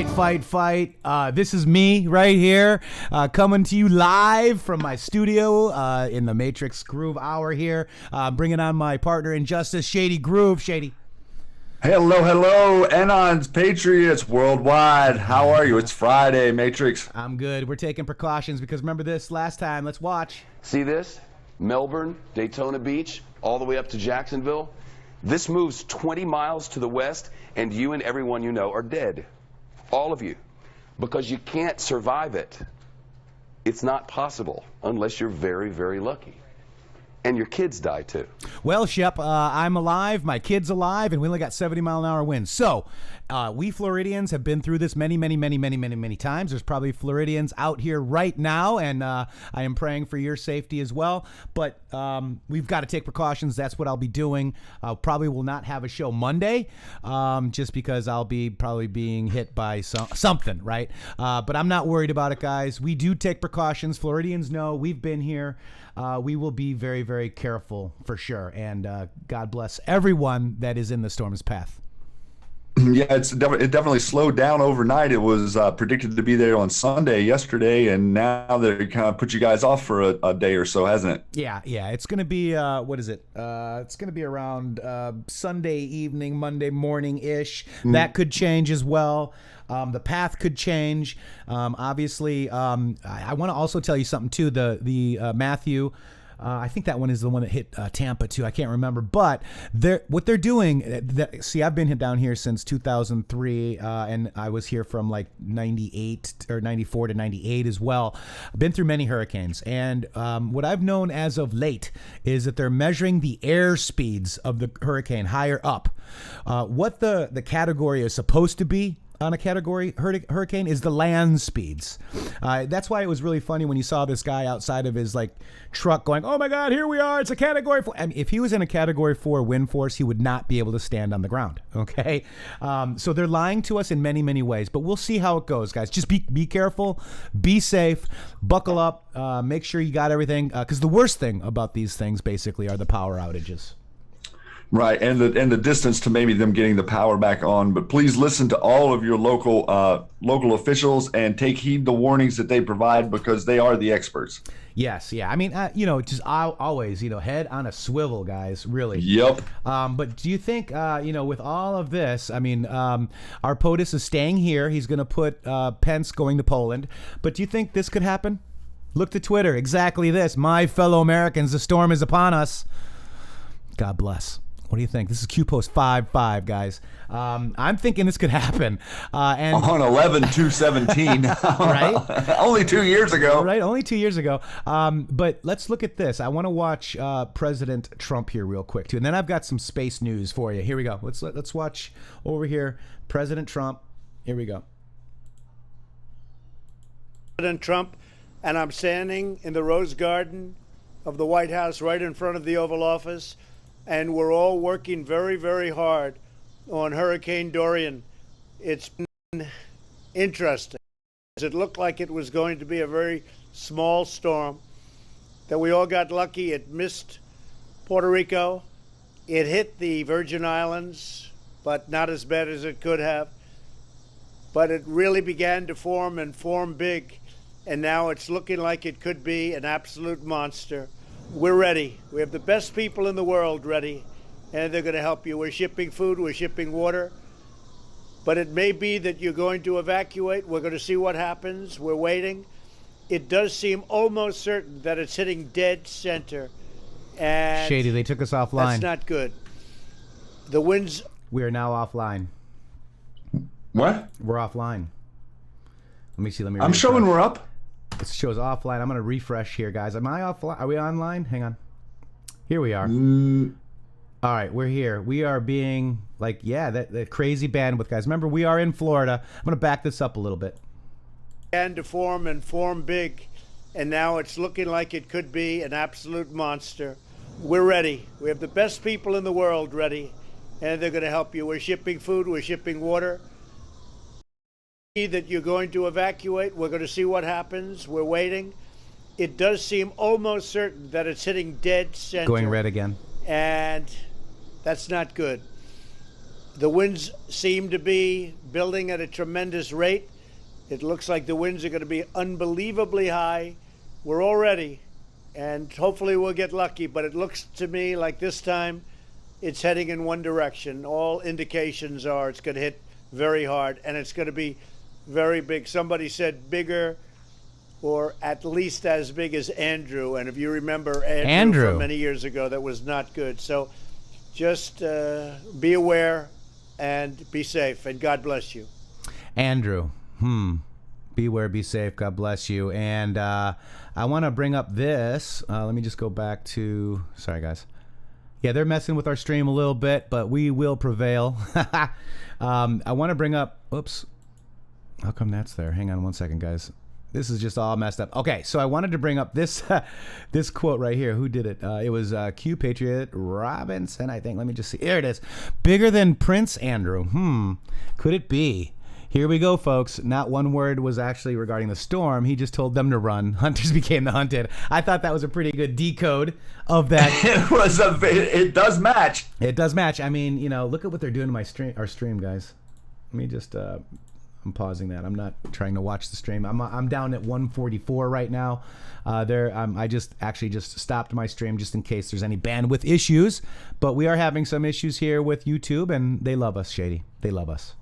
Fight. This is me right here, coming to you live from my studio in the Matrixxx Groove Hour here, bringing on my partner in justice, Shady Groove. Shady. Hello, Enon's Patriots worldwide. How are you? It's Friday, Matrixxx. I'm good. We're taking precautions because remember this last time. Let's watch. See this? Melbourne, Daytona Beach, all the way up to Jacksonville. This moves 20 miles to the west, and you and everyone you know are dead. All of you. Because you can't survive it. It's not possible unless you're very, very lucky. And your kids die too. Well, Shep, I'm alive, my kid's alive, and we only got 70-mile-an-hour winds. So, we Floridians have been through this many times. There's probably Floridians out here right now, and I am praying for your safety as well. But we've got to take precautions. That's what I'll be doing. Probably will not have a show Monday, just because I'll be probably being hit by something, right? But I'm not worried about it, guys. We do take precautions. Floridians know we've been here. We will be very, very careful for sure. And God bless everyone that is in the storm's path. Yeah, it definitely slowed down overnight. It was predicted to be there on Sunday yesterday, and now they kind of put you guys off for a day or so, hasn't it? Yeah. It's going to be, what is it? It's going to be around Sunday evening, Monday morning-ish. That could change as well. The path could change. Obviously, I want to also tell you something too. The Matthew, I think that one is the one that hit Tampa too. I can't remember, but what they're doing. See, I've been down here since 2003, and I was here from like 98 or 94 to 98 as well. I've been through many hurricanes, and what I've known as of late is that they're measuring the air speeds of the hurricane higher up. What the category is supposed to be on a category hurricane is the land speeds. That's why it was really funny when you saw this guy outside of his like truck going, "Oh my God, here we are! It's a category 4." I mean, if he was in a category 4 wind force, he would not be able to stand on the ground. Okay, so they're lying to us in many ways, but we'll see how it goes, guys. Just be careful, be safe, buckle up, make sure you got everything, because the worst thing about these things basically are the power outages. Right, and the distance to maybe them getting the power back on. But please listen to all of your local officials and take heed the warnings that they provide, because they are the experts. Yes, yeah. I mean, just always, head on a swivel, guys. Really. Yep. But do you think, with all of this, I mean, our POTUS is staying here. He's going to put Pence going to Poland. But do you think this could happen? Look to Twitter. Exactly this. My fellow Americans, the storm is upon us. God bless. What do you think? This is Q-Post 5-5, guys. I'm thinking this could happen. And on 11/2/17, right? Only 2 years ago. Right, only 2 years ago. But let's look at this. I want to watch President Trump here real quick, too. And then I've got some space news for you. Here we go. Let's watch over here. President Trump. Here we go. President Trump, and I'm standing in the Rose Garden of the White House right in front of the Oval Office. And we're all working very, very hard on Hurricane Dorian. It's been interesting. It looked like it was going to be a very small storm, that we all got lucky. It missed Puerto Rico. It hit the Virgin Islands, but not as bad as it could have. But it really began to form and form big. And now it's looking like it could be an absolute monster. We're ready. We have the best people in the world ready, and they're going to help you. We're shipping food, we're shipping water, but it may be that you're going to evacuate. We're going to see what happens. We're waiting. It does seem almost certain that it's hitting dead center. And Shady, they took us offline. That's not good. The winds. We are now offline. What? We're offline. Let me see. I'm refresh. showing we're up. It shows offline. I'm going to refresh here, guys. Am I offline? Are we online? Hang on. Here we are. All right, we're here. We are being like, that crazy bandwidth, guys. Remember, we are in Florida. I'm going to back this up a little bit. Began to form and form big, and now it's looking like it could be an absolute monster. We're ready. We have the best people in the world ready, and they're going to help you. We're shipping food, we're shipping water. That you're going to evacuate. We're going to see what happens. We're waiting. It does seem almost certain that it's hitting dead center. Going red again. And that's not good. The winds seem to be building at a tremendous rate. It looks like the winds are going to be unbelievably high. We're all ready, and hopefully we'll get lucky, but it looks to me like this time it's heading in one direction. All indications are it's going to hit very hard, and it's going to be very big. Somebody said bigger or at least as big as Andrew, and if you remember Andrew from many years ago, that was not good. So just be aware and be safe, and God bless you. Andrew, beware, be safe, God bless you. And I want to bring up this. Let me just go back to, sorry guys. Yeah, they're messing with our stream a little bit, but we will prevail. I want to bring up, oops, how come that's there? Hang on one second, guys. This is just all messed up. Okay, so I wanted to bring up this this quote right here. Who did it? It was Q Patriot Robinson, I think. Let me just see. There it is. Bigger than Prince Andrew. Could it be? Here we go, folks. Not one word was actually regarding the storm. He just told them to run. Hunters became the hunted. I thought that was a pretty good decode of that. It does match. It does match. I mean, you know, look at what they're doing to my stream. Our stream, guys. Let me just. I'm pausing that. I'm not trying to watch the stream. I'm down at 144 right now. I just stopped my stream just in case there's any bandwidth issues. But we are having some issues here with YouTube, and they love us, Shady. They love us.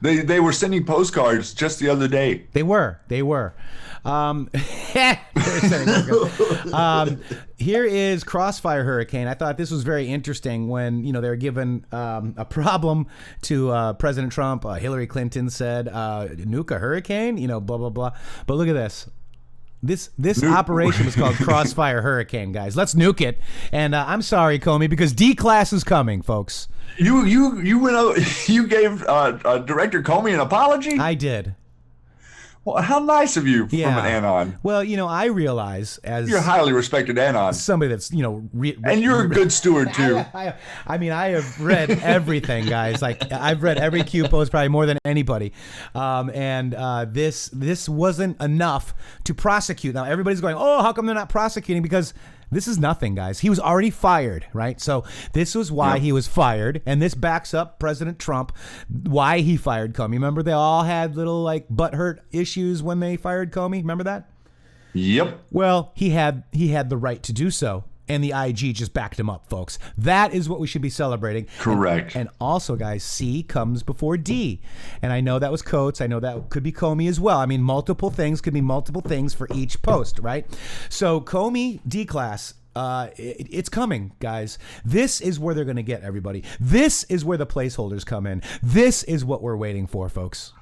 They were sending postcards just the other day. They were. Here is Crossfire Hurricane. I thought this was very interesting when, you know, they were given a problem to President Trump. Hillary Clinton said, nuke a hurricane, you know, blah, blah, blah. But look at this. This operation was called Crossfire Hurricane, guys. Let's nuke it. And I'm sorry, Comey, because D-Class is coming, folks. You went out, you gave Director Comey an apology? I did. Well, how nice of you from an Anon. Well, you know, I realize as you're a highly respected Anon, somebody that's, you know, and you're a good steward too. I mean, I have read everything, guys. Like I've read every Q post probably more than anybody, and this wasn't enough to prosecute. Now everybody's going, oh, how come they're not prosecuting? Because this is nothing, guys. He was already fired, right? So this was why he was fired, and this backs up President Trump, why he fired Comey. Remember, they all had little, like, butthurt issues when they fired Comey? Remember that? Yep. Well, he had the right to do so, and the IG just backed him up, folks. That is what we should be celebrating. Correct. And also, guys, C comes before D. And I know that was Coates. I know that could be Comey as well. I mean, multiple things could be multiple things for each post, right? So Comey, D-Class, it's coming, guys. This is where they're going to get everybody. This is where the placeholders come in. This is what we're waiting for, folks.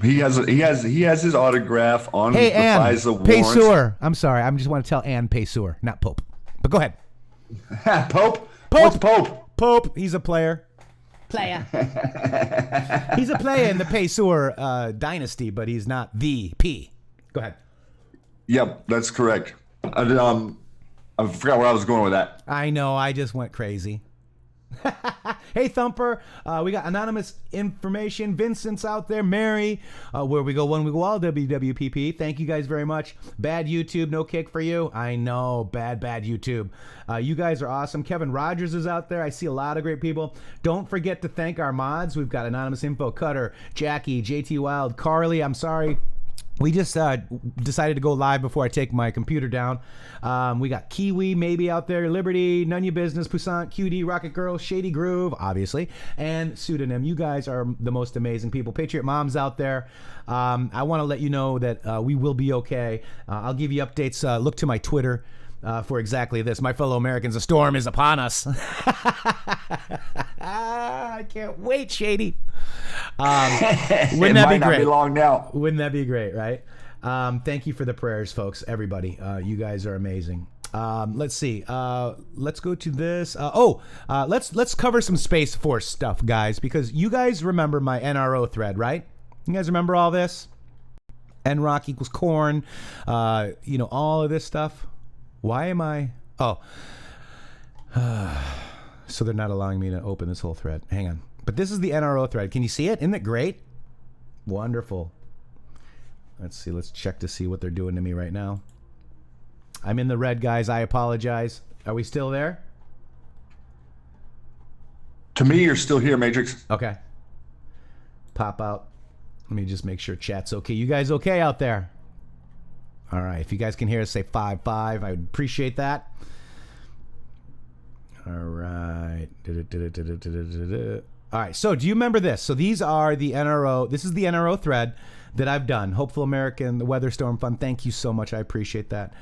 He has his autograph on the FISA warrant. Payseur. I'm sorry. I just want to tell Ann Payseur, not Pope. But go ahead. Pope? What's Pope? Pope. He's a player. He's a player in the Payseur dynasty, but he's not the P. Go ahead. Yep, that's correct. I forgot where I was going with that. I know. I just went crazy. Hey, Thumper. We got anonymous information. Vincent's out there. Mary. Where we go, when we go all, WWPP. Thank you guys very much. Bad YouTube. No kick for you. I know. Bad YouTube. You guys are awesome. Kevin Rogers is out there. I see a lot of great people. Don't forget to thank our mods. We've got Anonymous Info, Cutter, Jackie, JT Wild, Carly. I'm sorry. We just decided to go live before I take my computer down. We got Kiwi maybe out there, Liberty, None Your Business, Poussant, QD, Rocket Girl, Shady Groove, obviously, and Pseudonym. You guys are the most amazing people. Patriot Mom's out there. I want to let you know that we will be okay. I'll give you updates. Look to my Twitter for exactly this. My fellow Americans, a storm is upon us. I can't wait, Shady. Wouldn't that be great? Be long now. Wouldn't that be great, right? Thank you for the prayers, folks. Everybody, you guys are amazing. Let's see. Let's go to this. Let's cover some Space Force stuff, guys, because you guys remember my NRO thread, right? You guys remember all this? NROC equals corn. All of this stuff. Why am I? Oh. So they're not allowing me to open this whole thread. Hang on. But this is the NRO thread. Can you see it? Isn't it great? Wonderful. Let's see. Let's check to see what they're doing to me right now. I'm in the red, guys. I apologize. Are we still there? To me, you're still here, Matrixx. Okay. Pop out. Let me just make sure chat's okay. You guys okay out there? All right. If you guys can hear us, say 5-5. I would appreciate that. All right. All right. So do you remember this? So these are the NRO. This is the NRO thread that I've done. Hopeful American, the Weather Storm Fund. Thank you so much. I appreciate that.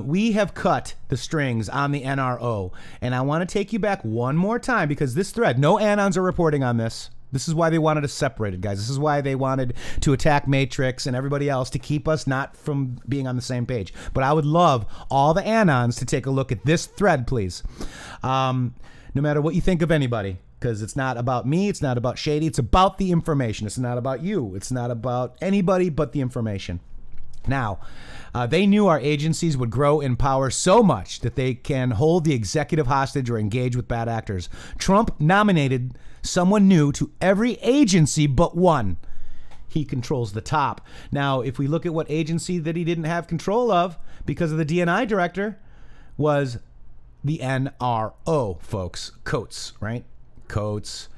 We have cut the strings on the NRO. And I want to take you back one more time because this thread, no Anons are reporting on this. This is why they wanted us separated, guys. This is why they wanted to attack Matrixxx and everybody else to keep us not from being on the same page. But I would love all the Anons to take a look at this thread, please. No matter what you think of anybody, because it's not about me, it's not about Shady, it's about the information. It's not about you. It's not about anybody but the information. Now, they knew our agencies would grow in power so much that they can hold the executive hostage or engage with bad actors. Trump nominated someone new to every agency but one. He controls the top. Now, if we look at what agency that he didn't have control of because of the DNI director, was the NRO, folks. Coates, right? Coates.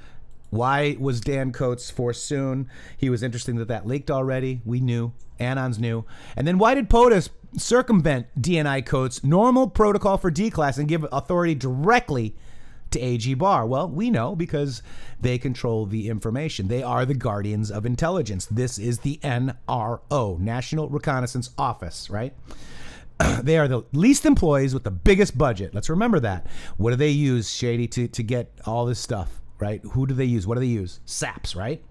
Why was Dan Coates forced soon? He was interesting that leaked already. We knew. Anons knew. And then why did POTUS circumvent DNI Coates' normal protocol for D-class and give authority directly to AG Barr? Well, we know because they control the information. They are the guardians of intelligence. This is the NRO, National Reconnaissance Office, right? They are the least employees with the biggest budget. Let's remember that. What do they use, Shady, to get all this stuff, right? Who do they use? What do they use? SAPs, right?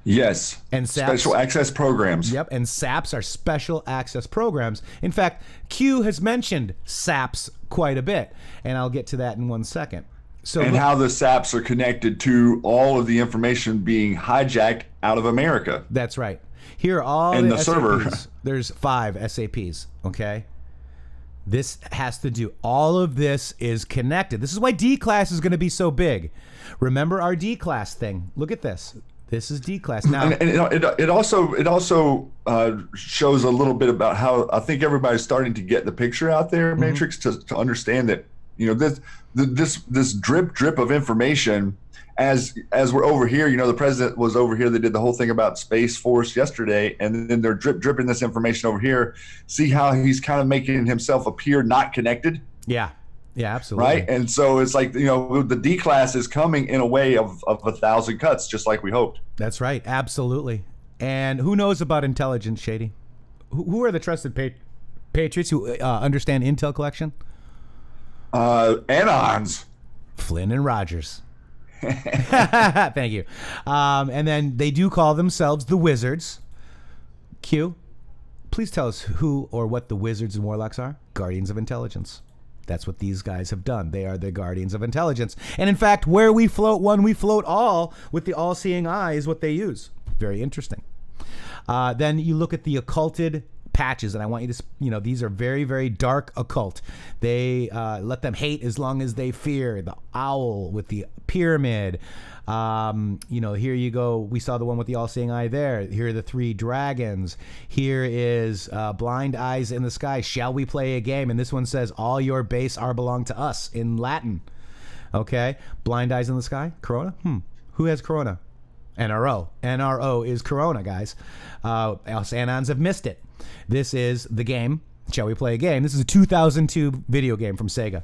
Yes. And SAPs, special access programs. Yep, and SAPs are special access programs. In fact, Q has mentioned SAPs quite a bit, and I'll get to that in 1 second. So and how the SAPs are connected to all of the information being hijacked out of America. That's right. Here are all and the server. SAPs. There's 5 SAPs, okay? This has to do, all of this is connected. This is why D-class is going to be so big. Remember our D-class thing. Look at this. This is D-class. Now, and it also shows a little bit about how I think everybody's starting to get the picture out there, Matrixx, to understand that, you know, this drip of information as we're over here. You know, the president was over here. They did the whole thing about Space Force yesterday, and then they're dripping this information over here. See how he's kind of making himself appear not connected? Yeah. Yeah, absolutely. Right. And so it's like, you know, the D class is coming in a way of 1,000 cuts, just like we hoped. That's right. Absolutely. And who knows about intelligence, Shady? Who are the trusted patriots who understand intel collection? Anons. Flynn and Rogers. Thank you. And then they do call themselves the Wizards. Q, please tell us who or what the Wizards and Warlocks are. Guardians of Intelligence. That's what these guys have done. They are the guardians of intelligence. And in fact, where we float one, we float all, with the all-seeing eye is what they use. Very interesting. Then you look at the occulted patches, and I want you to, you know, these are very, very dark occult. They let them hate as long as they fear. The owl with the pyramid. You know, here you go. We saw the one with the all-seeing eye there. Here are the 3 dragons. Here is blind eyes in the sky. Shall we play a game? And this one says, all your base are belong to us in Latin. Okay. Blind eyes in the sky. Corona? Who has Corona? NRO. NRO is Corona, guys. Us Anons have missed it. This is the game. Shall we play a game? This is a 2002 video game from Sega.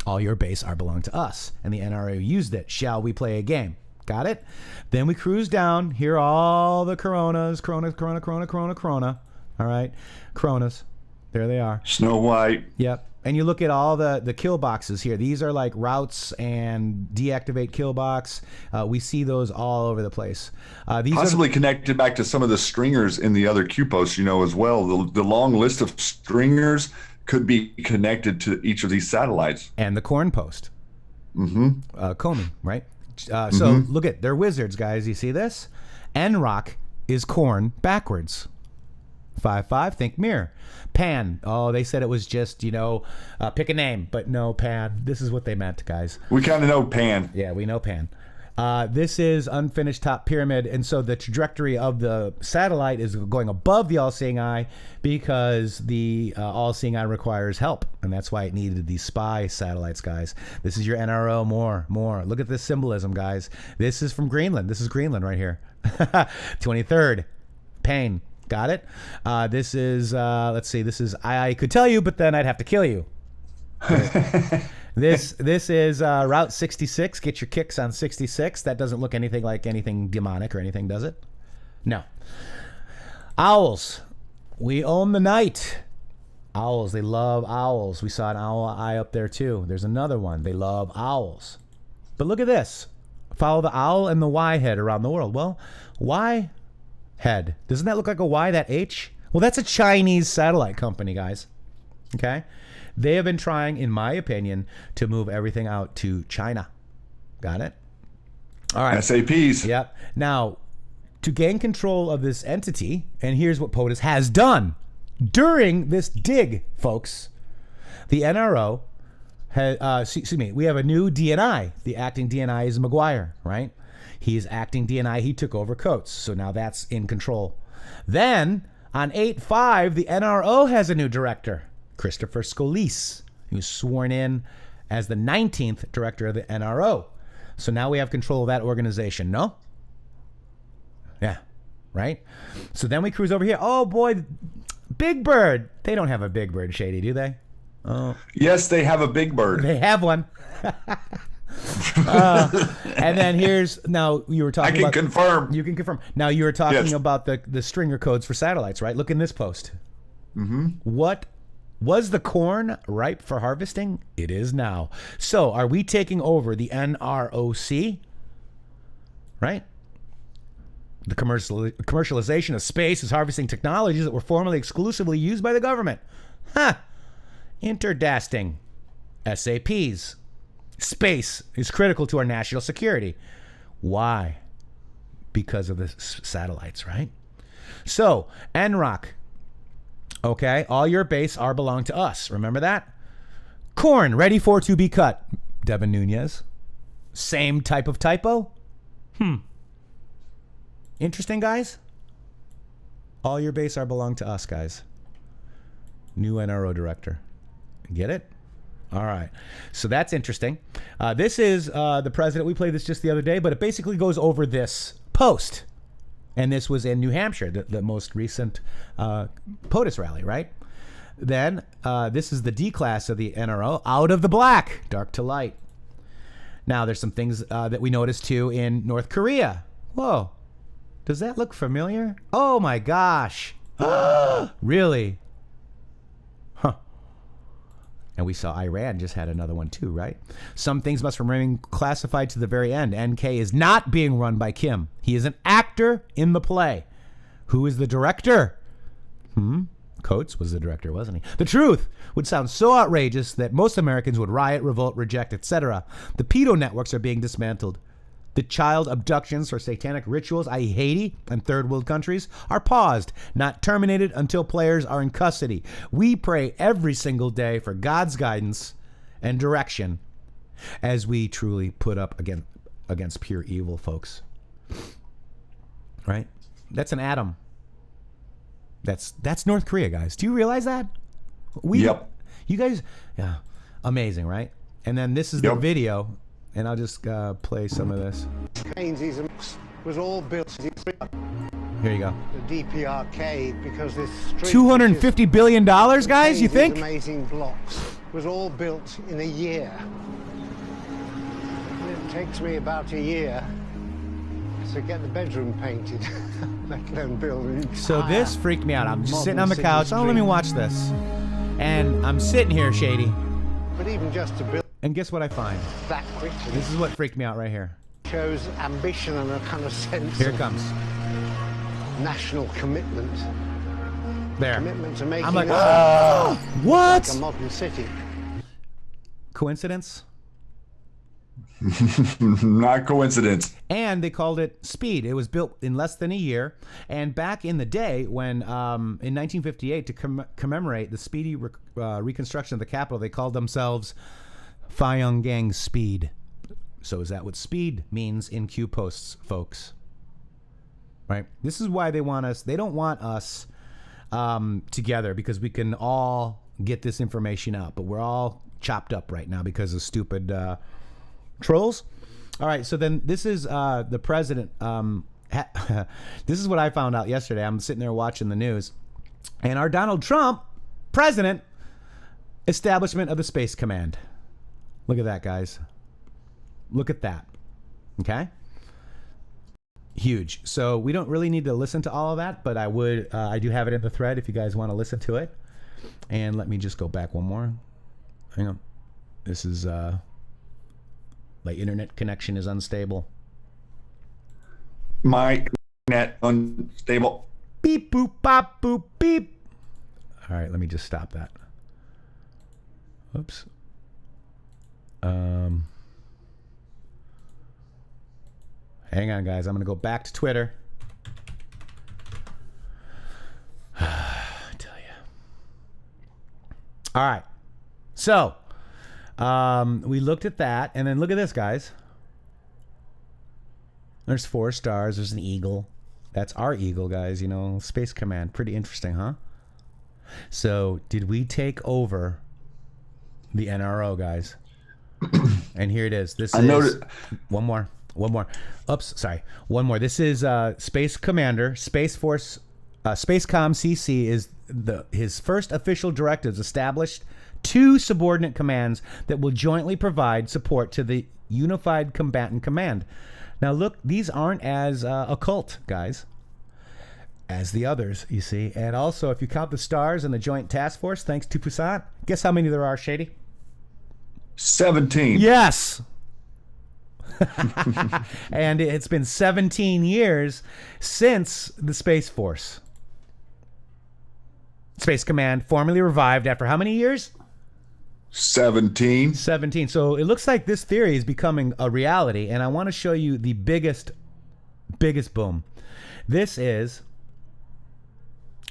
All your base are belong to us. And the NRO used it. Shall we play a game? Got it? Then we cruise down. Here are all the Coronas. Corona. All right. Coronas. There they are. Snow White. Yep. And you look at all the kill boxes here. These are like routes and deactivate kill box. We see those all over the place. These possibly connected back to some of the stringers in the other Q posts, you know, as well. The long list of stringers could be connected to each of these satellites. And the corn post. Comey, right? So look at, they're wizards, guys. You see this? NROC is corn backwards. 5-5, think mirror. Pan. Oh, they said it was just, you know, pick a name, but no, Pan. This is what they meant, guys. We kind of know Pan. Yeah, we know Pan. This is unfinished top pyramid, and so the trajectory of the satellite is going above the all-seeing eye because the all-seeing eye requires help, and that's why it needed these spy satellites, guys. This is your NRO. More. Look at this symbolism, guys. This is from Greenland. This is Greenland right here. 23rd. Pain. Got it? This is, let's see, this is I could tell you, but then I'd have to kill you. This is Route 66. Get your kicks on 66. That doesn't look anything like anything demonic or anything, does it? No. Owls. We own the night. Owls. They love owls. We saw an owl eye up there too. There's another one. They love owls. But look at this. Follow the owl and the Y head around the world. Well, Y head. Doesn't that look like a Y, that H? Well, that's a Chinese satellite company, guys. Okay? They have been trying, in my opinion, to move everything out to China. Got it? All right. SAPs. Yep. Now, to gain control of this entity, and here's what POTUS has done. During this dig, folks, the NRO has, we have a new DNI. The acting DNI is McGuire, right? He's acting DNI. He took over Coates, so now that's in control. Then, on 8/5, the NRO has a new director. Christopher Scalise, who was sworn in as the 19th director of the NRO. So now we have control of that organization, no? Yeah, right? So then we cruise over here. Oh, boy, Big Bird. They don't have a Big Bird, Shady, do they? Oh. Yes, they have a Big Bird. They have one. And then here's, now you were talking about... I can confirm. You can confirm. Now you were talking about the stringer codes for satellites, right? Look in this post. Mm-hmm. What... Was the corn ripe for harvesting? It is now. So, are we taking over the NROC? Right? The commercialization of space is harvesting technologies that were formerly exclusively used by the government. Huh. Interdasting. SAPs. Space is critical to our national security. Why? Because of the satellites, right? So, NROC. Okay, all your base are belong to us. Remember that? Corn, ready for to be cut. Devin Nunes. Same type of typo? Interesting, guys? All your base are belong to us, guys. New NRO director. Get it? All right. So that's interesting. This is the president. We played this just the other day, but it basically goes over this post. And this was in New Hampshire, the most recent POTUS rally, right? Then this is the D class of the NRO, out of the black, dark to light. Now, there's some things that we noticed too in North Korea. Whoa. Does that look familiar? Oh my gosh. Really? Huh. And we saw Iran just had another one too, right? Some things must remain classified to the very end. NK is not being run by Kim. He is an actor in the play. Who is the director? Coates was the director, wasn't he? The truth would sound so outrageous that most Americans would riot, revolt, reject, etc. The pedo networks are being dismantled. The child abductions for satanic rituals, i.e. Haiti and third world countries, are paused, not terminated until players are in custody. We pray every single day for God's guidance and direction as we truly put up against pure evil, folks. Right? That's an atom. That's North Korea, guys. Do you realize that? Yep. You guys, yeah, amazing, right? And then this is the video. And I'll just play some of this. Was all built. Here you go. The DPRK, because this $250 billion, guys. You think? Amazing blocks was all built in a year. And it takes me about a year to get the bedroom painted, let alone build. So this freaked me out. I'm just sitting on the couch. Oh, let me watch this. And I'm sitting here, Shady. But even just to build. And guess what I find? That quickly. This is what freaked me out right here. Shows ambition and a kind of sense. Here it comes. National commitment. There. Commitment to making I'm like, what? Like a modern city. Coincidence? Not coincidence. And they called it Speed. It was built in less than a year. And back in the day when, in 1958, to commemorate the speedy reconstruction of the Capitol, they called themselves Pyongyang Speed. So is that what speed means in Q posts, folks? Right? This is why they want us. They don't want us together because we can all get this information out, but we're all chopped up right now because of stupid trolls. All right, so then this is the president. This is what I found out yesterday. I'm sitting there watching the news, and our Donald Trump, president, establishment of the Space Command. Look at that, guys. Look at that. Okay? Huge. So we don't really need to listen to all of that, but I do have it in the thread if you guys want to listen to it. And let me just go back one more. Hang on. This is my internet connection is unstable. My net unstable. Beep boop bop boop beep. All right, let me just stop that. Oops. Hang on, guys. I'm going to go back to Twitter. I tell you. All right. So, we looked at that, and then look at this, guys. There's 4 stars. There's an eagle. That's our eagle, guys. You know, Space Command. Pretty interesting, huh? So, did we take over the NRO, guys? And here it is. This is one more. Oops, sorry. One more. This is Space Commander, Space Force, Spacecom CC is his first official directives established 2 subordinate commands that will jointly provide support to the Unified Combatant Command. Now look, these aren't as occult, guys, as the others, you see. And also, if you count the stars in the Joint Task Force, thanks to Poussin, guess how many there are, Shady? 17. Yes. And it's been 17 years since the Space Force. Space Command formally revived after how many years? 17. 17. So it looks like this theory is becoming a reality, and I want to show you the biggest boom. This is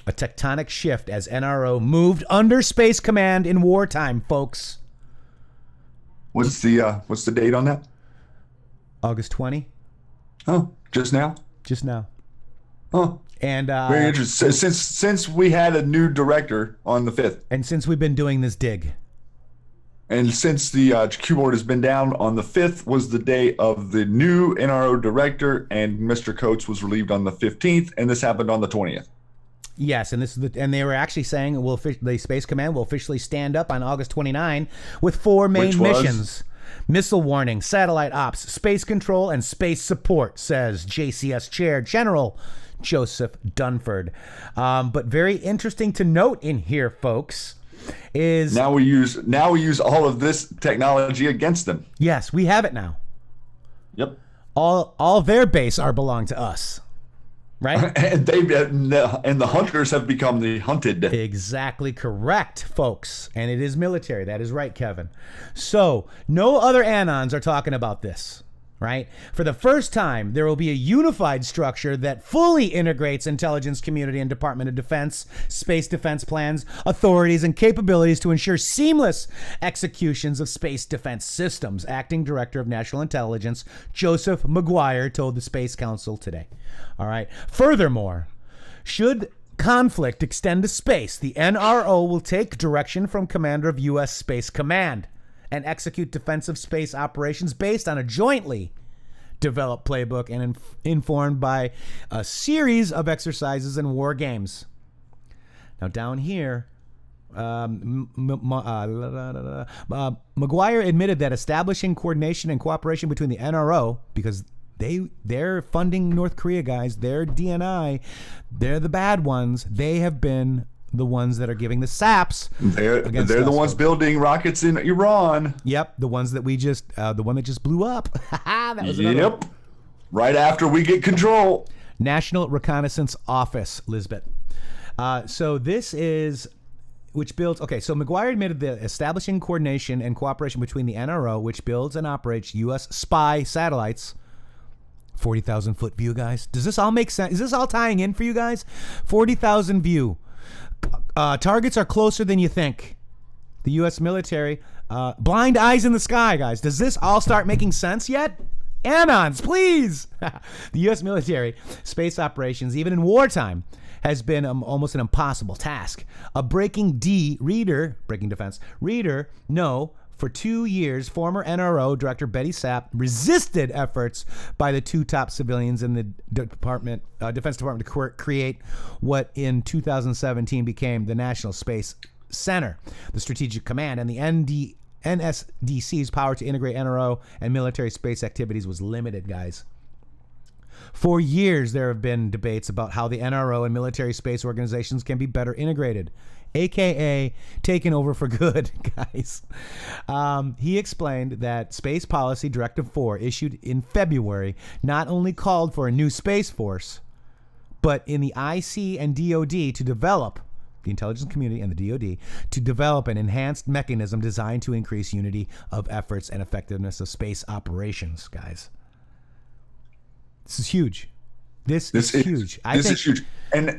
a tectonic shift as NRO moved under Space Command in wartime, folks. What's the date on that? August 20. Oh, just now? Just now. Oh. And very interesting. Since we had a new director on the 5th. And since we've been doing this dig. And since the keyboard has been down, on the 5th was the day of the new NRO director, and Mr. Coates was relieved on the 15th, and this happened on the 20th. Yes, and they were actually saying the Space Command will officially stand up on August 29 with 4 main missions. Missile warning, satellite ops, space control, and space support, says JCS Chair General Joseph Dunford. But very interesting to note in here, folks, is now we use all of this technology against them. Yes, we have it now. Yep. All their base belong to us. Right? And the hunters have become the hunted. Exactly correct, folks. And it is military. That is right, Kevin. So no other Anons are talking about this, right? For the first time, there will be a unified structure that fully integrates intelligence community and Department of Defense, space defense plans, authorities, and capabilities to ensure seamless executions of space defense systems. Acting Director of National Intelligence, Joseph McGuire, told the Space Council today. All right. Furthermore, should conflict extend to space, the NRO will take direction from Commander of U.S. Space Command and execute defensive space operations based on a jointly developed playbook and informed by a series of exercises and war games. Now down here, McGuire admitted that establishing coordination and cooperation between the NRO, because they're funding North Korea, guys. They're DNI. They're the bad ones. They have been the ones that are giving the saps. They're the ones building rockets in Iran. Yep, the ones that the one that just blew up. That was another one. Right after we get control. National Reconnaissance Office, Lisbeth. So this is, which builds, okay, so McGuire admitted that establishing coordination and cooperation between the NRO, which builds and operates U.S. spy satellites, 40,000 foot view, guys. Does this all make sense? Is this all tying in for you guys? 40,000 view. Targets are closer than you think. The U.S. military Blind eyes in the sky, guys. Does this all start making sense yet? Anons, please. The U.S. military space operations, even in wartime, has been almost an impossible task. A breaking defense reader, no. For 2 years, former NRO Director Betty Sapp resisted efforts by the two top civilians in the Defense Department to create what in 2017 became the National Space Center, the Strategic Command, and the NSDC's power to integrate NRO and military space activities was limited, guys. For years, there have been debates about how the NRO and military space organizations can be better integrated, aka taken over for good, guys. He explained that Space Policy Directive 4, issued in February, not only called for a new Space Force, but in the IC and DoD to develop, the intelligence community and the DoD, to develop an enhanced mechanism designed to increase unity of efforts and effectiveness of space operations, guys. This is huge. This is huge. This is huge. And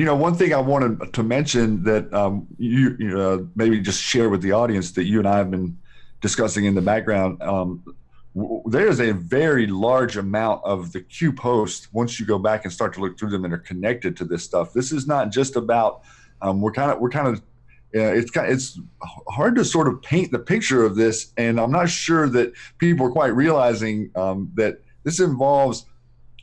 you know, one thing I wanted to mention that you maybe just share with the audience that you and I have been discussing in the background. There is a very large amount of the Q posts, once you go back and start to look through them, that are connected to this stuff. This is not just about it's hard to sort of paint the picture of this, and I'm not sure that people are quite realizing that this involves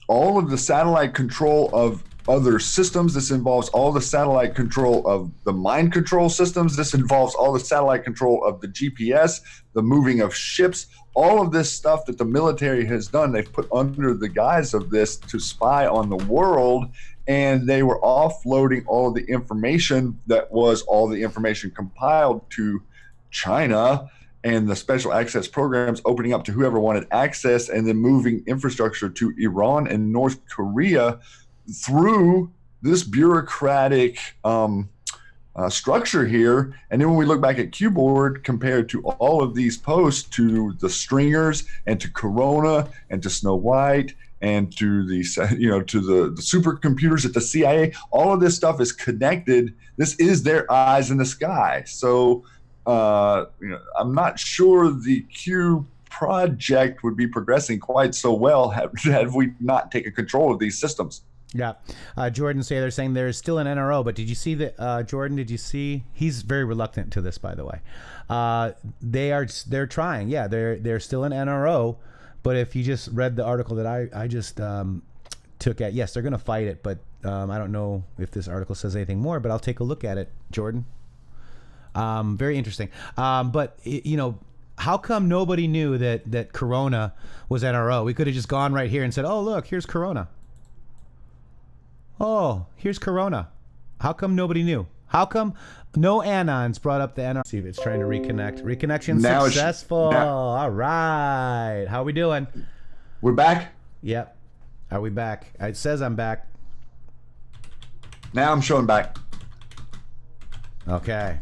all of the satellite control of other systems. This involves all the satellite control of the mind control systems. This involves all the satellite control of the GPS, the moving of ships, all of this stuff that the military has done. They've put under the guise of this to spy on the world, and they were offloading all of the information that was all the information compiled to China, and the special access programs opening up to whoever wanted access, and then moving infrastructure to Iran and North Korea through this bureaucratic structure here. And then when we look back at Qboard compared to all of these posts, to the stringers and to Corona and to Snow White and to the the supercomputers at the CIA, all of this stuff is connected. This is their eyes in the sky. So I'm not sure the Q project would be progressing quite so well had we not taken control of these systems. Yeah. Jordan they're saying there's still an NRO, but did you see that, Jordan, did you see, he's very reluctant to this, by the way. They're trying. Yeah, they're still an NRO, but if you just read the article that I just took at, yes, they're going to fight it, but I don't know if this article says anything more, but I'll take a look at it, Jordan. Very interesting. But how come nobody knew that Corona was NRO? We could have just gone right here and said, oh, look, here's Corona. Oh, here's Corona. How come nobody knew? How come no Anons brought up the NRO? See if it's trying to reconnect. Reconnection now successful. All right. How are we doing? We're back? Yep. Are we back? It says I'm back. Now I'm showing back. Okay.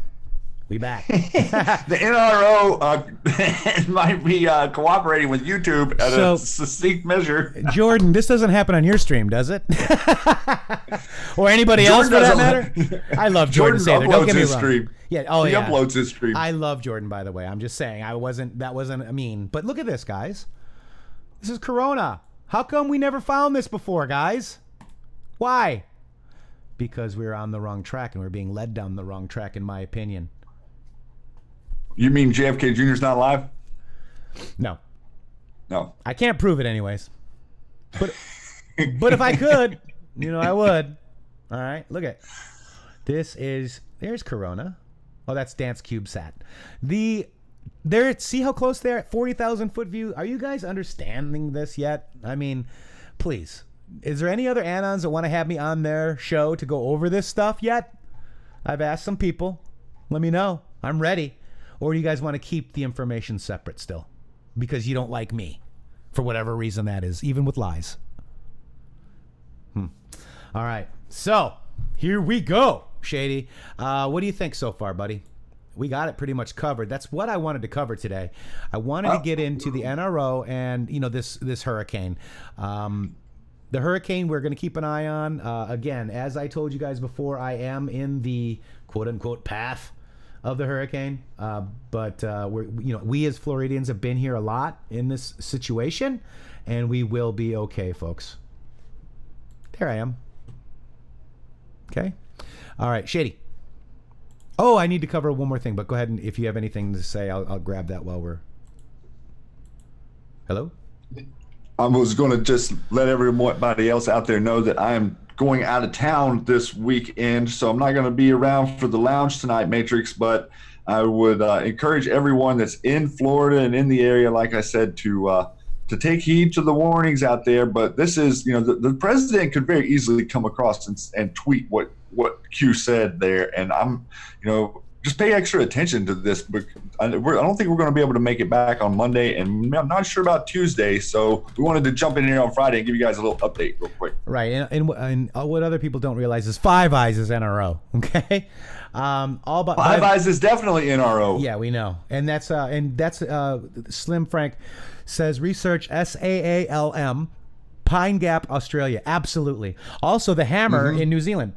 We back. The NRO might be cooperating with YouTube at a succinct measure. Jordan, this doesn't happen on your stream, does it? Or anybody else for that matter? I love Jordan Sather. Don't get me wrong. Stream. Yeah. Oh, he yeah. uploads his stream. I love Jordan, by the way. I'm just saying that wasn't a mean. But look at this, guys. This is Corona. How come we never found this before, guys? Why? Because we were on the wrong track and we're being led down the wrong track, in my opinion. You mean JFK Jr.'s not alive? No. I can't prove it anyways. But if I could, I would. All right, look at there's Corona. Oh, that's Dance CubeSat. See how close they're at 40,000 foot view. Are you guys understanding this yet? I mean, please. Is there any other Anons that want to have me on their show to go over this stuff yet? I've asked some people. Let me know. I'm ready. Or do you guys want to keep the information separate still? Because you don't like me. For whatever reason that is. Even with lies. All right. So, here we go, Shady. What do you think so far, buddy? We got it pretty much covered. That's what I wanted to cover today. I wanted to get into the NRO and, this hurricane. The hurricane we're going to keep an eye on. Again, as I told you guys before, I am in the quote-unquote path of the hurricane, but we as Floridians have been here a lot in this situation, and we will be okay, folks. There I am. Okay. All right, Shady. Oh, I need to cover one more thing, but go ahead, and if you have anything to say, I'll grab that while we're... Hello? I was going to just let everybody else out there know that I am going out of town this weekend, so I'm not going to be around for the lounge tonight, Matrixxx, but I would encourage everyone that's in Florida and in the area, like I said, to take heed to the warnings out there. But this is, the president could very easily come across and tweet what Q said there, and I'm, just pay extra attention to this. I don't think we're going to be able to make it back on Monday, and I'm not sure about Tuesday. So we wanted to jump in here on Friday and give you guys a little update real quick. Right, and what other people don't realize is Five Eyes is NRO. Okay, all but Five Eyes is definitely NRO. Yeah, we know, and that's Slim Frank says research SAALM, Pine Gap, Australia. Absolutely. Also, the Hammer in New Zealand.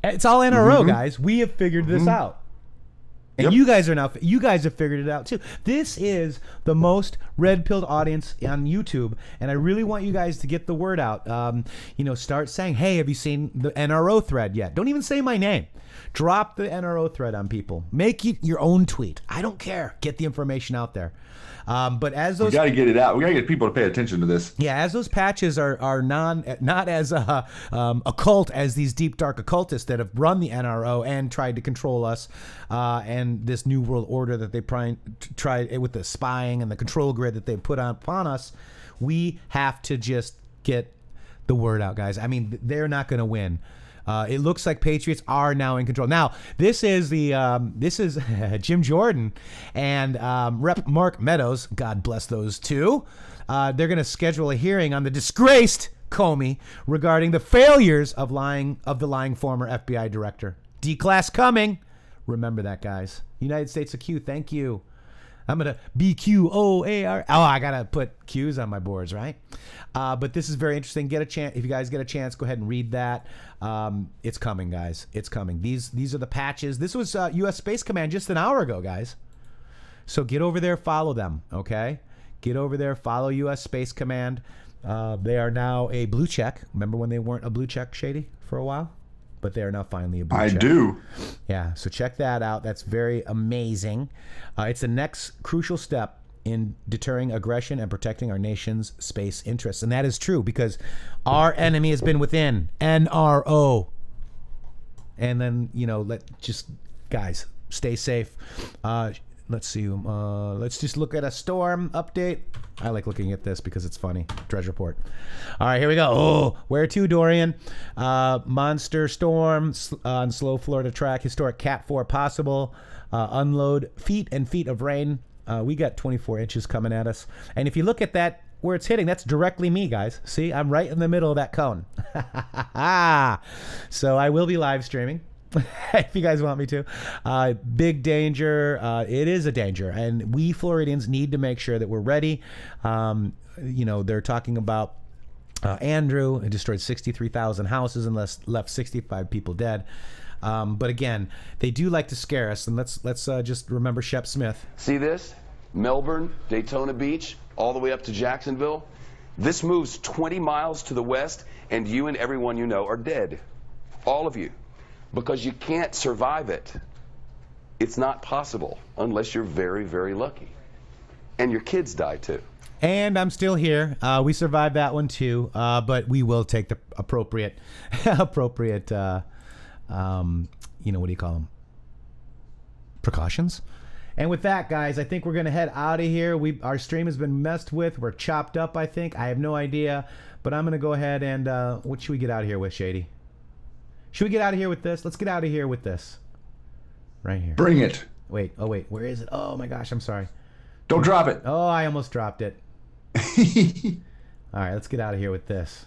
It's all NRO, guys. We have figured this out. And you guys have figured it out too. This is the most red-pilled audience on YouTube, and I really want you guys to get the word out. Start saying, hey, have you seen the NRO thread yet? Don't even say my name. Drop the NRO thread on people. Make your own tweet. I don't care. Get the information out there. But as those, we got to get it out. We got to get people to pay attention to this. Yeah, as those patches are not as occult as these deep dark occultists that have run the NRO and tried to control us, and this new world order that they tried with the spying and the control grid that they put upon us. We have to just get the word out, guys. I mean, they're not going to win. It looks like Patriots are now in control. Now, this is Jim Jordan and Rep. Mark Meadows. God bless those two. They're going to schedule a hearing on the disgraced Comey regarding the failures of the lying former FBI director. D-class coming. Remember that, guys. United States of Q. Thank you. I'm going to BQOAR. Oh, I got to put Q's on my boards, right? But this is very interesting. If you guys get a chance, go ahead and read that. It's coming, guys. It's coming. These are the patches. This was U.S. Space Command just an hour ago, guys. So get over there, follow them, okay? Get over there, follow U.S. Space Command. They are now a blue check. Remember when they weren't a blue check, Shady, for a while? But they are now finally a blue check. I do. Yeah, so check that out. That's very amazing. It's the next crucial step in deterring aggression and protecting our nation's space interests. And that is true because our enemy has been within, NRO. And then, guys, stay safe. Let's see. Let's just look at a storm update. I like looking at this because it's funny. Dredge report. All right, here we go. Oh, where to, Dorian? Monster storm on slow Florida track. Historic Cat 4 possible. Unload feet and feet of rain. We got 24 inches coming at us. And if you look at that, where it's hitting, that's directly me, guys. See, I'm right in the middle of that cone. So I will be live streaming. If you guys want me to. Big danger. It is a danger, and we Floridians need to make sure that we're ready. They're talking about Andrew. It destroyed 63,000 houses and left 65 people dead. But again, they do like to scare us, and let's just remember Shep Smith. See this? Melbourne, Daytona Beach, all the way up to Jacksonville. This moves 20 miles to the west, and you and everyone you know are dead. All of you. Because you can't survive it. It's not possible unless you're very, very lucky. And your kids die too. And I'm still here. We survived that one too, but we will take the appropriate, what do you call them? Precautions. And with that, guys, I think we're going to head out of here. Our stream has been messed with. We're chopped up, I think. I have no idea. But I'm going to go ahead and, what should we get out of here with, Shady? Should we get out of here with this? Let's get out of here with this. Right here. Bring it. Wait. Where is it? Oh, my gosh. I'm sorry. Don't drop it. Oh, I almost dropped it. All right. Let's get out of here with this.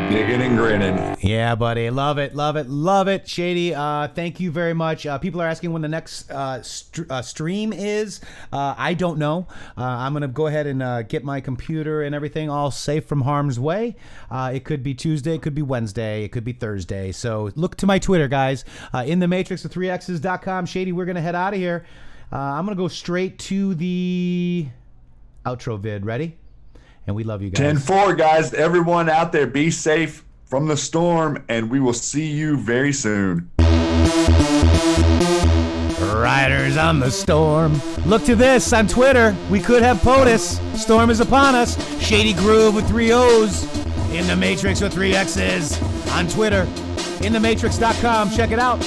Digging and grinning. Yeah, buddy. Love it, love it, love it. Shady, thank you very much. People are asking when the next stream is. I don't know. I'm going to go ahead and get my computer and everything all safe from harm's way. It could be Tuesday, it could be Wednesday, it could be Thursday. So look to my Twitter, guys. intheMatrixx with 3x's.com. Shady, we're going to head out of here. I'm going to go straight to the outro vid. Ready? And we love you guys. 10-4, guys. Everyone out there, be safe from the storm, and we will see you very soon. Riders on the storm. Look to this on Twitter. We could have POTUS. Storm is upon us. Shady Grooove with 3 O's. intheMatrixx with 3 X's. On Twitter. intheMatrixx.com. Check it out.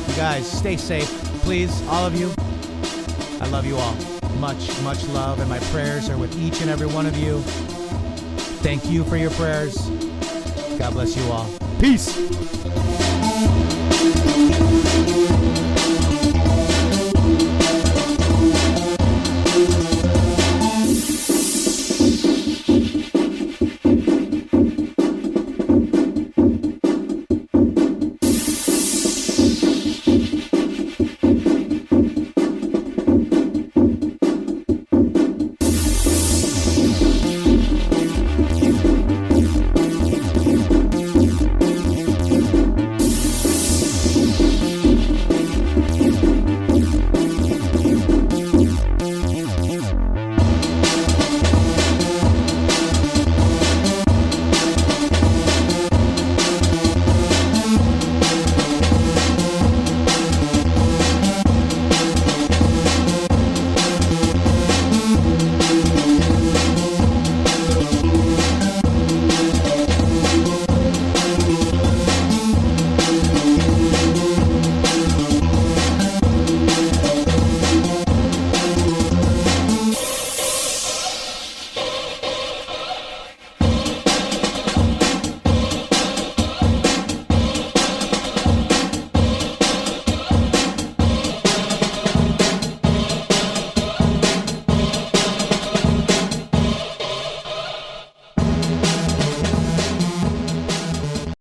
You guys, stay safe. Please, all of you. I love you all. Much, much love, and my prayers are with each and every one of you. Thank you for your prayers. God bless you all. Peace.